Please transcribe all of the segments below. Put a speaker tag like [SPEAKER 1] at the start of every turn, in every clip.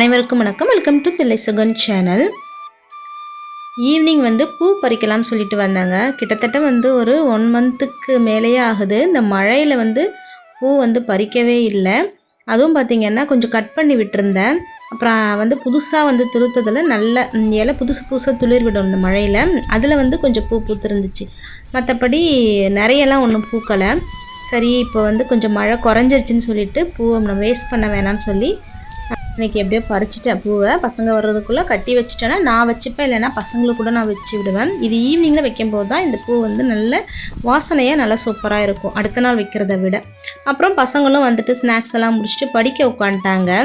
[SPEAKER 1] அனைவருக்கும் வணக்கம். Welcome to Thillai Sugan channel. Evening பூ பறிக்கலான்னு சொல்லிட்டு வந்தாங்க. கிட்டத்தட்ட ஒரு 1 மந்த்துக்கு மேலேயே ஆகுது. இந்த மழையில் பூ பறிக்கவே இல்லை. அதுவும் பார்த்திங்கன்னா கொஞ்சம் கட் பண்ணி விட்டுருந்தேன். அப்புறம் புதுசாக துளுத்ததில் நல்ல இலை புதுசாக துளிர் விடும் இந்த மழையில். அதில் கொஞ்சம் பூ பூத்துருந்துச்சு. மற்றபடி நிறையெல்லாம் ஒன்றும் பூக்கலை. சரி, இப்போ கொஞ்சம் மழை குறைஞ்சிருச்சுன்னு சொல்லிட்டு பூவை நம்ம வேஸ்ட் பண்ண வேணான்னு சொல்லி இன்றைக்கி எப்படியோ பறிச்சிட்டேன். பூவை பசங்க வர்றதுக்குள்ளே கட்டி வச்சுட்டேன்னா நான் வச்சுப்பேன், இல்லைன்னா பசங்களுக்கு கூட நான் வச்சு விடுவேன். இது ஈவினிங்கில் வைக்கும்போது தான் இந்த பூ நல்ல வாசனையாக நல்லா சூப்பராக இருக்கும் அடுத்த நாள் வைக்கிறத விட. அப்புறம் பசங்களும் ஸ்நாக்ஸ் எல்லாம் முடிச்சுட்டு படிக்க உட்காந்துட்டாங்க.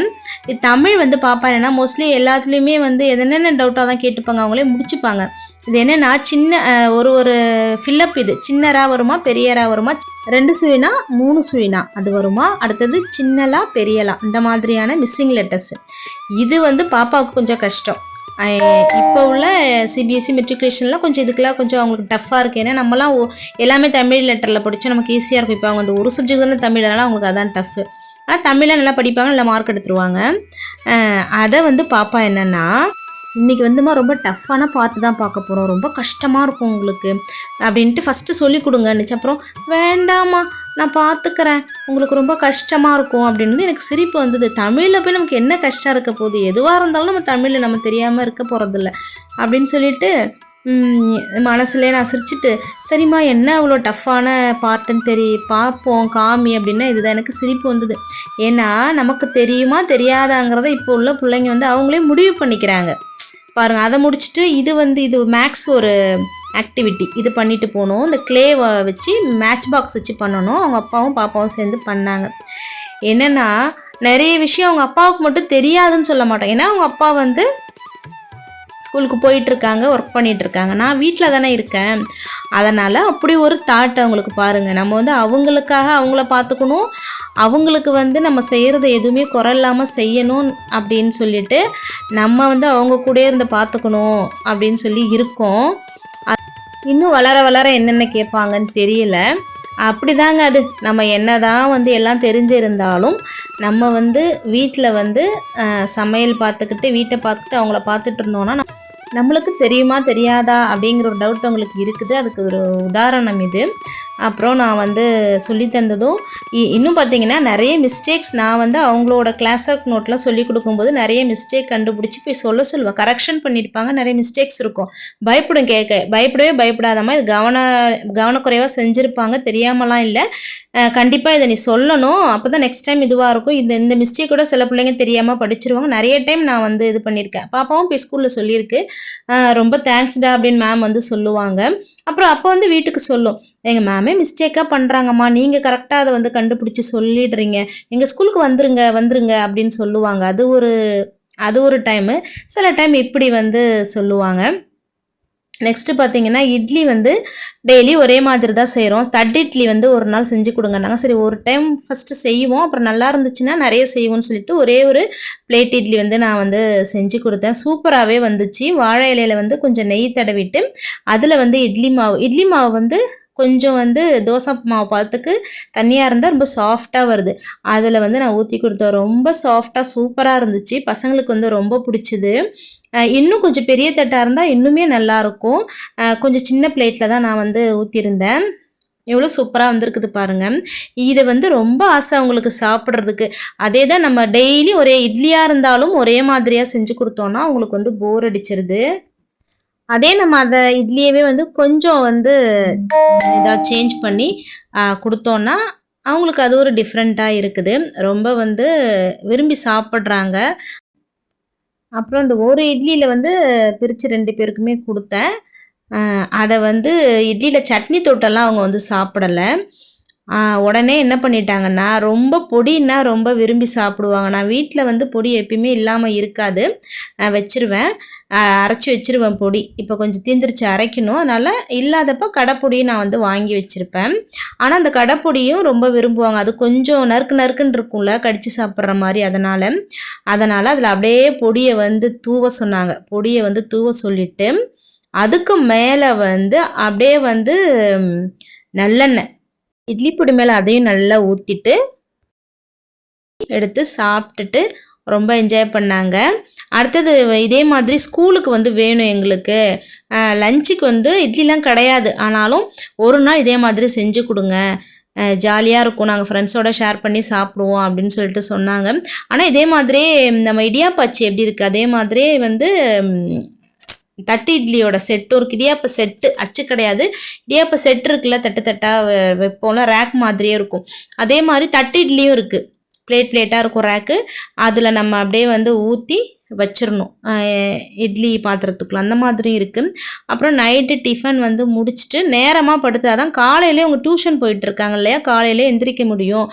[SPEAKER 1] இது தமிழ் பாப்பா என்னென்னா மோஸ்ட்லி எல்லாத்துலேயுமே என்னென்ன டவுட்டாக தான் கேட்டுப்பாங்க, அவங்களே முடிச்சுப்பாங்க. இது என்னென்னா சின்ன ஒரு ஃபில்லப், இது சின்னரா வருமா பெரியரா வருமா, 2 சுழினா 3 சுழினா அது வருமா, அடுத்தது சின்னலா பெரியலா, இந்த மாதிரியான மிஸ்ஸிங் லெட்டர்ஸ். இது பாப்பாவுக்கு கொஞ்சம் கஷ்டம். இப்போ உள்ள சிபிஎஸ்சி மெட்ரிகுலேஷன்லாம் கொஞ்சம் இதுக்கெல்லாம் கொஞ்சம் அவங்களுக்கு டஃப்பாக இருக்குது. ஏன்னா நம்மலாம் எல்லாமே தமிழ் லெட்டரில் படித்தோம், நமக்கு ஈஸியாக இருக்கும். இப்போ அவங்க ஒரு சப்ஜெக்ட் தானே தமிழ், அதனால் அவங்களுக்கு அதான் டஃப்பு. ஆனால் தமிழில் நல்லா படிப்பாங்க, நல்லா மார்க் எடுத்துருவாங்க. அதை பாப்பா என்னென்னா இன்றைக்கி ரொம்ப டஃப்பான பார்த்து தான் பார்க்க போகிறோம், ரொம்ப கஷ்டமாக இருக்கும் உங்களுக்கு அப்படின்ட்டு ஃபஸ்ட்டு சொல்லி கொடுங்கன்னுச்சு. அப்புறம் வேண்டாமா நான் பார்த்துக்கிறேன், உங்களுக்கு ரொம்ப கஷ்டமாக இருக்கும் அப்படின்னு எனக்கு சிரிப்பு வந்தது. தமிழில் போய் நமக்கு என்ன கஷ்டம் இருக்க போகுது, எதுவாக இருந்தாலும் நம்ம தமிழில் நம்ம தெரியாமல் இருக்க போகிறதில்ல அப்படின்னு சொல்லிட்டு மனசுலேயே நான் சிரிச்சுட்டு, சரிம்மா என்ன அவ்வளோ டஃப்பான பார்ட்டுன்னு பார்ப்போம் காமி அப்படின்னா இதுதான். எனக்கு சிரிப்பு வந்தது. ஏன்னா நமக்கு தெரியுமா தெரியாதாங்கிறத இப்போ உள்ள பிள்ளைங்க அவங்களே முடிவு பண்ணிக்கிறாங்க பாருங்கள். அதை முடிச்சுட்டு இது மேக்ஸ் ஒரு ஆக்டிவிட்டி இது பண்ணிட்டு போகணும். இந்த கிளேவை வச்சு மேட்ச் பாக்ஸ் வச்சு பண்ணணும். அவங்க அப்பாவும் பாப்பாவும் சேர்ந்து பண்ணாங்க. என்னென்னா நிறைய விஷயம் அவங்க அப்பாவுக்கு மட்டும் தெரியாதுன்னு சொல்ல மாட்டோம். ஏன்னா அவங்க அப்பா ஸ்கூலுக்கு போயிட்டுருக்காங்க, ஒர்க் பண்ணிகிட்ருக்காங்க, நான் வீட்டில் தானே இருக்கேன். அதனால் அப்படி ஒரு தாட் அவங்களுக்கு பாருங்கள். நம்ம அவங்களுக்காக அவங்கள பார்த்துக்கணும், அவங்களுக்கு நம்ம செய்கிறது எதுவுமே குறை இல்லாமல் செய்யணும் அப்படின்னு சொல்லிட்டு நம்ம அவங்க கூட இருந்து பார்த்துக்கணும் அப்படின்னு சொல்லி இருக்கோம். இன்னும் வளர வளர என்னென்ன கேட்பாங்கன்னு தெரியல. அப்படிதாங்க அது. நம்ம என்ன தான் எல்லாம் தெரிஞ்சிருந்தாலும் நம்ம வீட்டில் சமையல் பார்த்துக்கிட்டு வீட்டை பார்த்துட்டு அவங்கள பார்த்துட்டு இருந்தோன்னா நம்மளுக்கு தெரியுமா தெரியாதா அப்படிங்கிற ஒரு டவுட் உங்களுக்கு இருக்குது. அதுக்கு ஒரு உதாரணம் இது. அப்புறம் நான் சொல்லி தந்ததும் இன்னும் பார்த்தீங்கன்னா நிறைய மிஸ்டேக்ஸ் நான் அவங்களோட கிளாஸ் ஒர்க் நோட்லாம் சொல்லி கொடுக்கும்போது நிறைய மிஸ்டேக் கண்டுபிடிச்சி போய் சொல்லுவேன். கரெக்ஷன் பண்ணியிருப்பாங்க, நிறைய மிஸ்டேக்ஸ் இருக்கும். பயப்படவே பயப்படாதம்மா, இது கவனக்குறைவாக செஞ்சுருப்பாங்க, தெரியாமலாம் இல்லை, கண்டிப்பாக இதை நீ சொல்லணும், அப்போ தான் நெக்ஸ்ட் டைம் இதுவாக இருக்கும். இந்த மிஸ்டேக்கோட சில பிள்ளைங்க தெரியாமல் படிச்சிருவாங்க. நிறைய டைம் நான் இது பண்ணியிருக்கேன். பாப்பாவும் போய் ஸ்கூலில் சொல்லியிருக்கு, ரொம்ப தேங்க்ஸ்டா அப்படின்னு மேம் சொல்லுவாங்க. அப்புறம் அப்போ வீட்டுக்கு சொல்லும், எங்கள் மேமே மிஸ்டேக்காக பண்ணுறாங்கம்மா, நீங்கள் கரெக்டாக அதை கண்டுபிடிச்சி சொல்லிடுறீங்க, எங்கள் ஸ்கூலுக்கு வந்துருங்க அப்படின்னு சொல்லுவாங்க. அது ஒரு டைமு. சில டைம் இப்படி சொல்லுவாங்க. நெக்ஸ்ட்டு பார்த்தீங்கன்னா இட்லி டெய்லி ஒரே மாதிரி தான் செய்கிறோம். தட்டு இட்லி ஒரு நாள் செஞ்சு கொடுங்கன்னாங்க. சரி, ஒரு டைம் ஃபஸ்ட்டு செய்வோம், அப்புறம் நல்லா இருந்துச்சுன்னா நிறைய செய்வோம்னு சொல்லிட்டு ஒரே ஒரு பிளேட் இட்லி நான் செஞ்சு கொடுத்தேன். சூப்பராகவே வந்துச்சு. வாழை இலையில் கொஞ்சம் நெய் தடவிட்டு அதில் இட்லி மாவு கொஞ்சம் தோசை மாவு பார்த்துக்கு தண்ணியாக இருந்தால் ரொம்ப சாஃப்டாக வருது. அதில் நான் ஊற்றி கொடுத்தேன். ரொம்ப சாஃப்டாக சூப்பராக இருந்துச்சு. பசங்களுக்கு ரொம்ப பிடிச்சிது. இன்னும் கொஞ்சம் பெரிய தட்டாக இருந்தால் இன்னுமே நல்லாயிருக்கும். கொஞ்சம் சின்ன பிளேட்டில் தான் நான் ஊற்றிருந்தேன். எவ்வளோ சூப்பராக வந்திருக்குது பாருங்கள். இதை ரொம்ப ஆசை அவங்களுக்கு சாப்பிட்றதுக்கு. அதே தான் நம்ம டெய்லி ஒரே இட்லியாக இருந்தாலும் ஒரே மாதிரியாக செஞ்சு கொடுத்தோன்னா அவங்களுக்கு போர் அடிச்சிருது. அதே நம்ம அதை இட்லியவே கொஞ்சம் ஏதாவது சேஞ்ச் பண்ணி கொடுத்தோன்னா அவங்களுக்கு அது ஒரு டிஃப்ரெண்ட்டாக இருக்குது. ரொம்ப விரும்பி சாப்பிட்றாங்க. அப்புறம் இந்த ஒரு இட்லியில் பிரித்து 2 பேருக்குமே கொடுத்தேன். அதை இட்லியில் சட்னி தொட்டெல்லாம் அவங்க சாப்பிடலை. உடனே என்ன பண்ணிட்டாங்கன்னா, ரொம்ப பொடின்னா ரொம்ப விரும்பி சாப்பிடுவாங்க. நான் வீட்டில் பொடி எப்பயுமே இல்லாமல் இருக்காது, வச்சுருவேன், அரைச்சி வச்சுருவேன் பொடி. இப்போ கொஞ்சம் தீந்துருச்சு அரைக்கணும், அதனால் இல்லாதப்போ கடைப்பொடியும் நான் வாங்கி வச்சுருப்பேன். ஆனால் அந்த கடைப்பொடியும் ரொம்ப விரும்புவாங்க. அது கொஞ்சம் நறுக்குன்னு இருக்கும்ல, கடித்து சாப்பிட்ற மாதிரி. அதனால் அதில் அப்படியே பொடியை தூவ சொன்னாங்க. பொடியை தூவ சொல்லிவிட்டு அதுக்கு மேலே அப்படியே நல்லெண்ணெய் இட்லி பொடி மேலே அதையும் நல்லா ஊற்றிட்டு எடுத்து சாப்பிட்டுட்டு ரொம்ப என்ஜாய் பண்ணாங்க. அடுத்தது இதே மாதிரி ஸ்கூலுக்கு வந்து வேணும் எங்களுக்கு, லஞ்சுக்கு வந்து இட்லிலாம் கிடையாது, ஆனாலும் ஒரு நாள் இதே மாதிரி செஞ்சு கொடுங்க, ஜாலியாக இருக்கும், நாங்கள் ஃப்ரெண்ட்ஸோட ஷேர் பண்ணி சாப்பிடுவோம் அப்படின்னு சொல்லிட்டு சொன்னாங்க. ஆனால் இதே மாதிரியே நம்ம இடியாப்பாச்சி எப்படி இருக்குது அதே மாதிரியே வந்து தட்டு இட்லியோட செட்டு, ஒரு இடியாப்ப செட்டு, அச்சு கிடையாது, இடியாப்ப செட்டு இருக்குல்ல, தட்டு தட்டாக வைப்போம்ல, ரேக் மாதிரியே இருக்கும். அதே மாதிரி தட்டு இட்லியும் இருக்குது, பிளேட்டாக இருக்கும் ரேக்கு, அதில் நம்ம அப்படியே வந்து ஊற்றி வச்சிடணும் இட்லி பாத்திரத்துக்குள்ள, அந்த மாதிரி இருக்குது. அப்புறம் நைட்டு டிஃபன் வந்து முடிச்சுட்டு நேரமாக படுத்தாதான் காலையிலே அவங்க டியூஷன் போயிட்டு இருக்காங்க இல்லையா, காலையிலே எந்திரிக்க முடியும்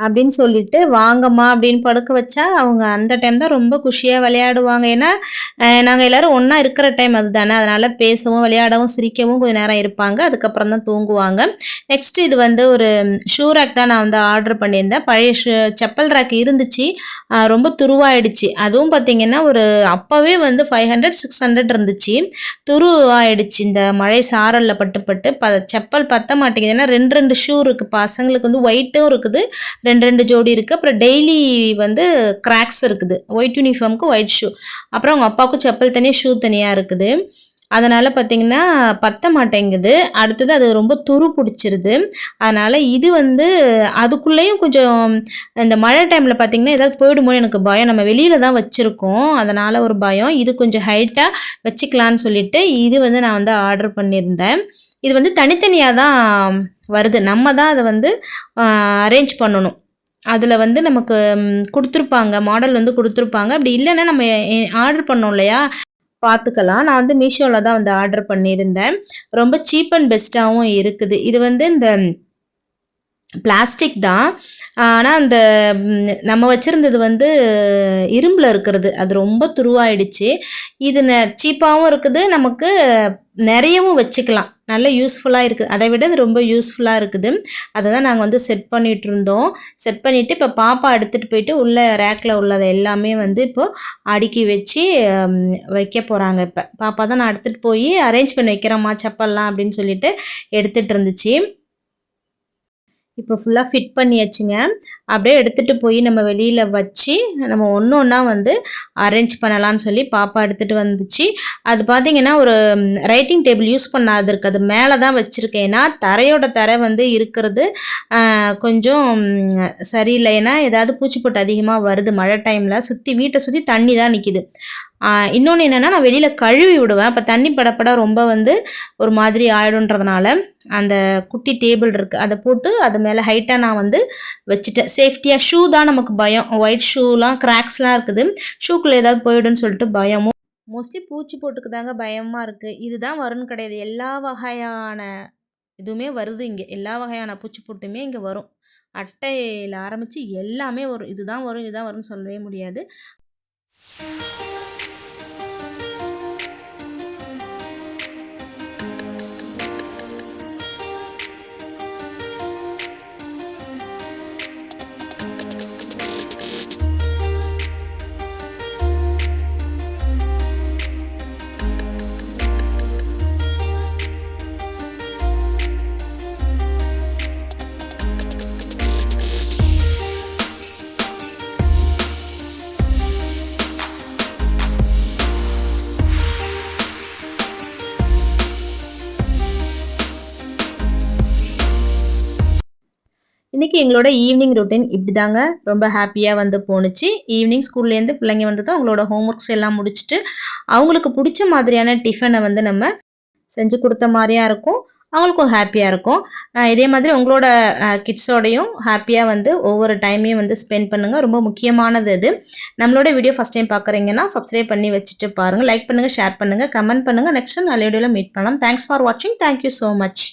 [SPEAKER 1] அப்படின்னு சொல்லிட்டு வாங்கம்மா அப்படின்னு படுக்க வச்சா அவங்க அந்த டைம் தான் ரொம்ப குஷியாக விளையாடுவாங்க. ஏன்னா நாங்கள் எல்லோரும் ஒன்றா இருக்கிற டைம் அது தானே, அதனால் பேசவும் விளையாடவும் சிரிக்கவும் கொஞ்சம் நேரம் இருப்பாங்க, அதுக்கப்புறம் தான் தூங்குவாங்க. நெக்ஸ்ட் இது வந்து ஒரு ஷூ ரேக் தான் நான் வந்து ஆர்டர் பண்ணியிருந்தேன். பழைய செப்பல் ரேக் இருந்துச்சு, ரொம்ப துருவாயிடுச்சு. அதுவும் பார்த்திங்கன்னா ஒரு அப்போவே வந்து 500-600 இருந்துச்சு, துருவாயிடுச்சு இந்த மழை சாரலில் பட்டு செப்பல் பற்ற மாட்டேங்குது. ஏன்னா 2 ஷூ இருக்குது, பசங்களுக்கு வந்து ஒயிட்டும் இருக்குது, 2 ஜோடி இருக்குது. அப்புறம் டெய்லி வந்து கிராக்ஸ் இருக்குது, ஒயிட் யூனிஃபார்முக்கு ஒயிட் ஷூ, அப்புறம் அவங்க அப்பாவுக்கும் செப்பல் தனியாக ஷூ தனியாக இருக்குது. அதனால் பார்த்திங்கன்னா பற்ற மாட்டேங்குது. அடுத்தது அது ரொம்ப துரு பிடிச்சிருது. அதனால் இது வந்து அதுக்குள்ளேயும் கொஞ்சம் இந்த மழை டைமில் பார்த்திங்கன்னா ஏதாவது போயிடுமோ எனக்கு பயம், நம்ம வெளியில் தான் வச்சுருக்கோம், அதனால் ஒரு பயம். இது கொஞ்சம் ஹைட்டாக வச்சுக்கலான்னு சொல்லிட்டு இது வந்து நான் வந்து ஆர்டர் பண்ணியிருந்தேன். இது வந்து தனித்தனியாக தான் வருது, நம்ம தான் அதை வந்து அரேஞ்ச் பண்ணணும். அதில் வந்து நமக்கு கொடுத்துருப்பாங்க, மாடல் வந்து கொடுத்துருப்பாங்க. அப்படி இல்லைன்னா நம்ம ஆர்டர் பண்ணோம் இல்லையா, பார்த்துக்கலாம். நான் வந்து மீஷோவில் தான் வந்து ஆர்டர் பண்ணியிருந்தேன். ரொம்ப சீப் அண்ட் பெஸ்ட்டாகவும் இருக்குது. இது வந்து இந்த பிளாஸ்டிக் தான், ஆனால் அந்த நம்ம வச்சுருந்தது வந்து இரும்பில் இருக்கிறது, அது ரொம்ப துருவாயிடுச்சு. இது சீப்பாகவும் இருக்குது, நமக்கு நிறையவும் வச்சுக்கலாம், நல்ல யூஸ்ஃபுல்லாக இருக்குது. அதை விட இது ரொம்ப யூஸ்ஃபுல்லாக இருக்குது. அதை தான் நாங்கள் வந்து செட் பண்ணிகிட்டு இருந்தோம். செட் பண்ணிவிட்டு இப்போ பாப்பா எடுத்துகிட்டு போயிட்டு உள்ள ரேக்கில் உள்ளதை எல்லாமே வந்து இப்போது அடுக்கி வச்சு வைக்க போகிறாங்க. இப்போ பாப்பா தான் நான் எடுத்துகிட்டு போய் அரேஞ்ச் பண்ணி வைக்கிறேம்மா செப்பல்லாம் அப்படின்னு சொல்லிட்டு எடுத்துகிட்டு இருந்துச்சு. இப்போ ஃபுல்லாக ஃபிட் பண்ணியாச்சுங்க. அப்படியே எடுத்துகிட்டு போய் நம்ம வெளியில் வச்சு நம்ம ஒன்று ஒன்றா வந்து அரேஞ்ச் பண்ணலான்னு சொல்லி பாப்பா எடுத்துகிட்டு வந்துச்சு. அது பார்த்திங்கன்னா ஒரு ரைட்டிங் டேபிள் யூஸ் பண்ணாது இருக்குது, அது மேலே தான் வச்சுருக்கேன். ஏன்னா தரை வந்து இருக்கிறது கொஞ்சம் சரியில்லை, ஏன்னா ஏதாவது பூச்சிப்பொட்டு அதிகமாக வருது மழை டைமில், வீட்டை சுற்றி தண்ணி தான் நிற்கிது. இன்னொன்று என்னென்னா நான் வெளியில் கழுவி விடுவேன், அப்போ தண்ணி படப்பட ரொம்ப வந்து ஒரு மாதிரி ஆயிடுன்றதுனால அந்த குட்டி டேபிள் இருக்குது, அதை போட்டு அது மேலே ஹைட்டாக நான் வந்து வச்சுட்டேன் சேஃப்டியாக. ஷூ தான் நமக்கு பயம், ஒயிட் ஷூலாம் கிராக்ஸ்லாம் இருக்குது, ஷூக்குள்ளே ஏதாவது போயிடும்னு சொல்லிட்டு பயமும். மோஸ்ட்லி பூச்சி போட்டுக்கு தாங்க பயமாக இருக்குது. இதுதான் வரும்னு கிடையாது, எல்லா வகையான இதுவுமே வருது இங்கே, எல்லா வகையான பூச்சி போட்டுமே இங்கே வரும். அட்டையில் ஆரம்பித்து எல்லாமே வரும், இதுதான் வரும் இதுதான் வரும்னு சொல்லவே முடியாது. இன்றைக்கி எங்களோட ஈவினிங் ரொட்டீன் இப்படி தாங்க ரொம்ப ஹாப்பியாக வந்து போணுச்சு. ஈவினிங் ஸ்கூல்லேருந்து பிள்ளைங்க வந்து தான் அவங்களோட ஹோம்ஒர்க்ஸ் எல்லாம் முடிச்சுட்டு அவங்களுக்கு பிடிச்ச மாதிரியான டிஃபனை வந்து நம்ம செஞ்சு கொடுத்த மாதிரியாக இருக்கும், அவங்களுக்கும் ஹாப்பியாக இருக்கும். இதே மாதிரி உங்களோட கிட்ஸோடையும் ஹாப்பியாக வந்து ஒவ்வொரு டைமையும் வந்து ஸ்பெண்ட் பண்ணுங்கள், ரொம்ப முக்கியமானது அது. நம்மளோட வீடியோ ஃபஸ்ட் டைம் பார்க்குறீங்கன்னா சப்ஸ்கிரைப் பண்ணி வச்சுட்டு பாருங்கள், லைக் பண்ணுங்கள், ஷேர் பண்ணுங்கள், கமெண்ட் பண்ணுங்கள். நெக்ஸ்ட் நல்ல வீடியோவில் மீட் பண்ணலாம். தேங்க்ஸ் ஃபார் வாட்சிங். Thank you so much.